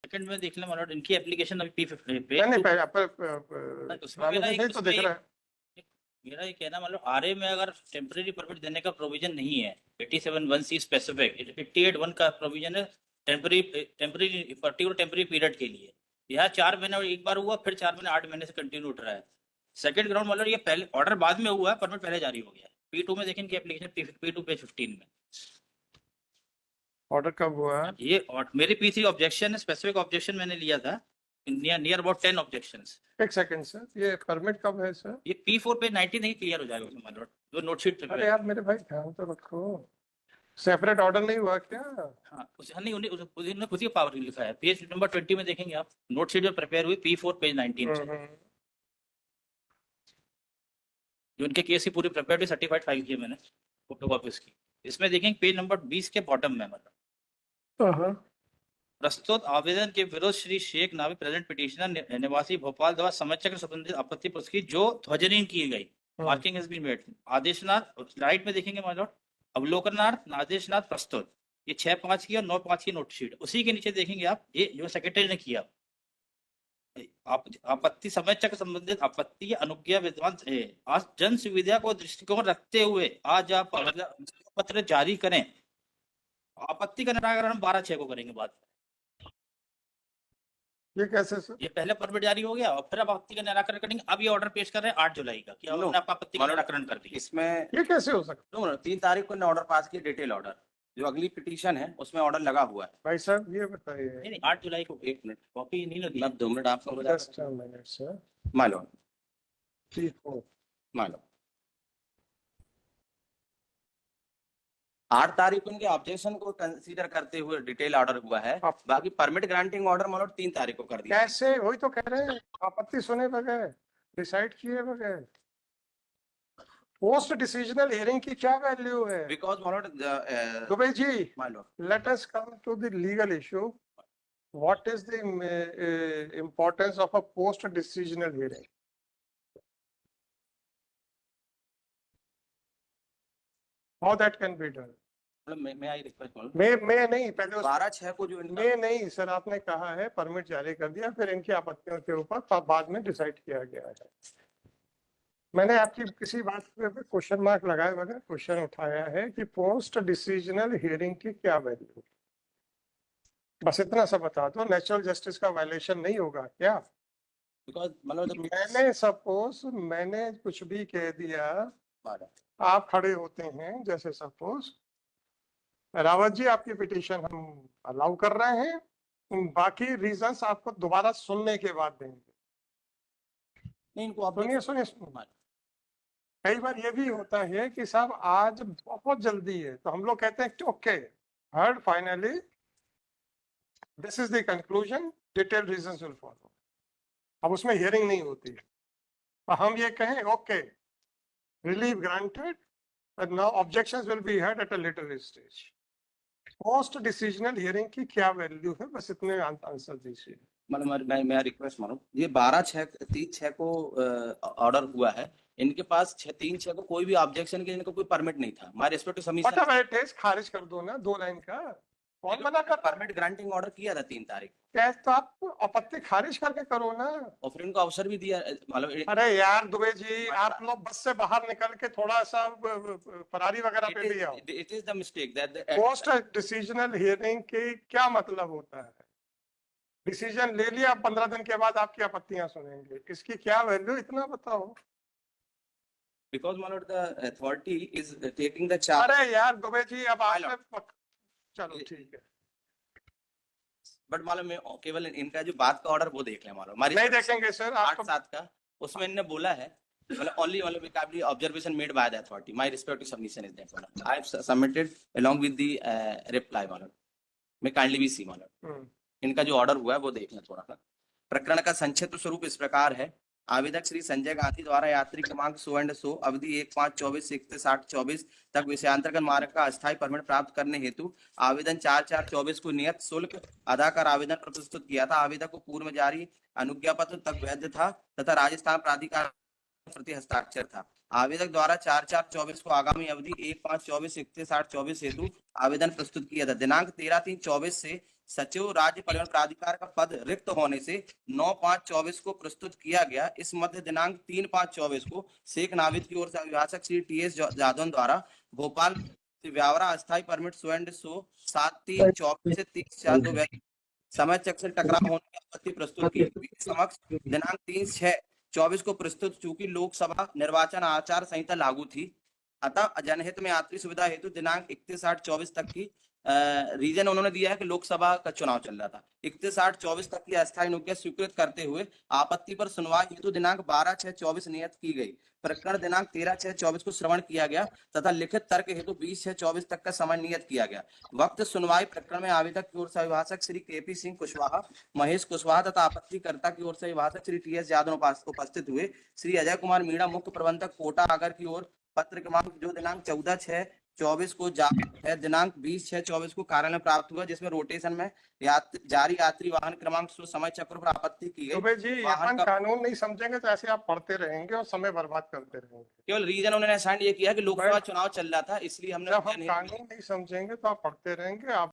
Second में देख लें मालूम इनकी एप्लीकेशन अभी P50 पे नहीं उसमें मेरा मेरा ये कहना मतलब आरए में अगर टेम्परेरी परमिट देने का प्रोविजन नहीं है 87(1)(c स्पेसिफिक 58(1) का प्रोविजन है टेम्परेरी पर्टिकुलर टेम्परेरी पीरियड के लिए। यहाँ 4 महीने एक बार हुआ, फिर 4 महीने 8 महीने से कंटिन्यू उठ रहा है। सेकंड ग्राउंड मतलब ये पहले ऑर्डर बाद में हुआ है, परमिट पहले जारी हो गया है। P2 में देखेंगे एप्लीकेशन P2 पेज 15 में ऑर्डर कब हुआ है? ये मेरी P3 ऑब्जेक्शन है, स्पेसिफिक ऑब्जेक्शन मैंने लिया था नियर अबाउट 10 ऑब्जेक्शंस। एक सेकंड सर, ये परमिट कब है सर? ये P4 पे 90 नहीं क्लियर हो जाएगा उसमें मालूम जो नोट शीट। अरे यार मेरे भाई ध्यान तो रखो, सेपरेट ऑर्डर नहीं हुआ क्या? हाँ नहीं उन्होंने खुद ही पावर लिखा है। पेज नंबर 20 में देखेंगे आप, नोट शीट जो प्रिपेयर हुई P4 पेज 19 से जो उनके केस की पूरी प्रिपेयर हुई, सर्टिफाइड फाइल की है मैंने फोटो कॉपी उसकी। इसमें देखेंगे पेज नंबर 20 के बॉटम में मतलब प्रस्तुत आवेदन के विरुद्ध श्री शेख नावी प्रेजेंट पिटिशनर निवासी भोपाल द्वारा समझकर संबंधित आपत्ति पुस्तक जो ध्वजनीन की गई मार्किंग हैज बीन मेड। आदेशनाथ राइट में देखेंगे मतलब अवलोकनार्थ आदेशनाथ प्रस्तुत ये 6/5 की और 9/5 की नोट शीट। उसी के नीचे देखेंगे आप ये जो सेक्रेटरी ने किया आपत्ति समझकर संबंधित आपत्ति या अनुज्ञा विद्वान आज जन सुविधा को दृष्टिकोण रखते हुए आज आप पत्र जारी करें। आपत्ति का निराकरण 12/6 को करेंगे बात। ये कैसे सर? ये पहले परमिट जारी हो गया और फिर अब आपत्ति का निराकरण करेंगे। अब ये ऑर्डर पेश कर रहे हैं 8 जुलाई का कि आपने आपत्ति का निराकरण कर दिया। इसमें ये कैसे हो सकता है? 3 तारीख को ऑर्डर पास किया, डिटेल ऑर्डर जो अगली पिटीशन है उसमें ऑर्डर लगा हुआ है। भाई साहब ये बताइए। नहीं 8 जुलाई को। 1 मिनट कॉपी नहीं लगी। मतलब 2 मिनट आपको जस्ट अ मिनट सर। मान लो 8 तारीख को उनके ऑब्जेक्शन को कंसीडर करते हुए डिटेल ऑर्डर हुआ है। बाकी परमिट ग्रांटिंग ऑर्डर मान लो 3 तारीख को कर दिया। कैसे? वही तो कह रहे हैं, आपत्ति सुने बगैर, डिसाइड किए बगैर। पोस्ट डिसीजनल हियरिंग की क्या वैल्यू है? बिकॉज दुबे जी, मान लो let us come to the legal issue. What is the importance of a post decisional hearing? How that can be done? मैं आई रिक्वेस्ट मान लो मैं नहीं, पहले 12/6 को जो मैं नहीं सर, आपने कहा है परमिट जारी कर दिया, फिर इनकी आपत्तियों के ऊपर बाद में डिसाइड किया गया है। मैंने आपकी किसी बात पे क्वेश्चन मार्क लगाए बगैर क्वेश्चन उठाया है कि पोस्ट डिसीजनल हियरिंग की क्या वैल्यू। बस इतना सा बता दो, नेचुरल जस्टिस का वायलेशन नहीं होगा क्या? बिकॉज मतलब मैंने सपोज मैंने कुछ भी कह दिया, आप खड़े होते हैं, जैसे सपोज रावत जी आपकी पिटीशन हम अलाउ कर रहे हैं, बाकी रीजंस आपको दोबारा सुनने के बाद देंगे। नहीं इनको सुनिए कई बार ये भी होता है कि साहब आज बहुत जल्दी है, तो हम लोग कहते हैं okay heard finally this is the conclusion, detail reasons will follow. अब उसमें हियरिंग नहीं होती है, तो हम ये कहें okay relief granted and now objections will be heard at a later stage. Post decisional hearing की क्या वैल्यू है, बस इतने आंसर दीजिए। मतलब मैं रिक्वेस्ट मानूं, ये 12/6 को ऑर्डर हुआ है। इनके पास 3/6 को कोई भी ऑब्जेक्शन के इनको कोई परमिट नहीं था। माय रिस्पेक्ट टू सबमिशन खारिज कर दो ना 2 लाइन का, कौन मना कर? परमिट ग्रांटिंग ऑर्डर किया था 3 तारीख। कैसे? तो आप आपत्ति खारिज करके करो ना, और फिर इनको अवसर भी दिया। मतलब अरे यार दुबे जी, आप लोग बस से बाहर निकल के थोड़ा सा फरारी वगैरह पे भी आओ। It is the mistake that post decisional hearing के क्या मतलब होता है? डिसीजन ले लिया, 15 दिन के बाद आपकी आपत्तियां सुनेंगे, इसकी क्या वैल्यू, इतना बताओ। Because one of the authority is taking the charge. अरे यार दुबे जी, अब आप चलो ठीक है, बट मालूम मैं केवल इनका जो बात का ऑर्डर वो देख लें। मालूम नहीं देखेंगे सर, 8/7 का उसमें इन्होंने बोला है मतलब only observation made by the authority. My respective submission is that one. I have submitted along with the reply मालूम। मैं काइंडली भी सी मालूम इनका जो ऑर्डर हुआ है वो देखना थोड़ा सा। प्रकरण का संक्षिप्त स्वरूप इस प्रकार है। आवेदक श्री संजय गांधी द्वारा यात्री क्रमांक 100 अवधि 1/5/24 से 61/7/24 तक विषयांतर्गत मार्ग का अस्थायी परमिट प्राप्त करने हेतु आवेदन 4/4/24 को नियत शुल्क अदा कर आवेदन प्रस्तुत किया था। आवेदक को पूर्व में जारी अनुज्ञा पत्र तक वैध था तथा राजस्थान प्राधिकार प्रति हस्ताक्षर था। आवेदक द्वारा 4/4/24 को आगामी अवधि 1/5/24 31/8/24 हेतु आवेदन प्रस्तुत किया था। दिनांक 13/3/24 से सचिव राज्य परिवहन प्राधिकार का पद रिक्त होने से 9/5/24 को प्रस्तुत किया गया। इस मध्य दिनांक 3/5/24 को शेख नाविद की ओर से अभिभाषक श्री टी.एस. जादव द्वारा भोपाल से व्यावरा अस्थायी परमिट सो एंड सो 7/3/24 से 30/4/2 समय चक्र से टकराव होने की आपत्ति प्रस्तुत की। समक्ष दिनांक 3/6/24 को प्रस्तुत, चूंकि लोकसभा निर्वाचन आचार संहिता लागू थी, अतः जनहित में यात्री सुविधा हेतु दिनांक 31/8/24 तक की रीजन उन्होंने दिया है कि लोकसभा का चुनाव चल रहा था। 31/8/24 तक की अस्थायी नियुक्ति स्वीकृत करते हुए आपत्ति पर सुनवाई हेतु दिनांक 12/6/24 नियत की गई। प्रकरण दिनांक 13/6/24 को श्रवण किया गया तथा लिखित तर्क हेतु 20/6/24 तक का समय नियत किया गया। वक्त सुनवाई प्रकरण में आवेदक की ओर से अभिभाषक श्री के.पी. सिंह कुशवाहा, महेश कुशवाहा तथा आपत्तिकर्ता की ओर से अभिभाषक श्री टी.एस. यादव उपस्थित हुए। श्री अजय कुमार मीणा, मुख्य प्रबंधक कोटा आगर की ओर पत्र क्रमांक जो दिनांक 14/6/24 को दिनांक 20/6/24 को कार्यालय में प्राप्त हुआ, जिसमें रोटेशन में जारी यात्री वाहन क्रमांक समय चक्र पर आपत्ति की गई। दुबे जी, वाहन अपन का कानून नहीं समझेंगे तो ऐसे आप पढ़ते रहेंगे और समय बर्बाद करते रहेंगे। केवल रीजन उन्होंने असाइन ये किया कि लोकसभा चुनाव चल रहा था, इसलिए हमने जब हम कानून नहीं समझेंगे तो आप पढ़ते रहेंगे। आप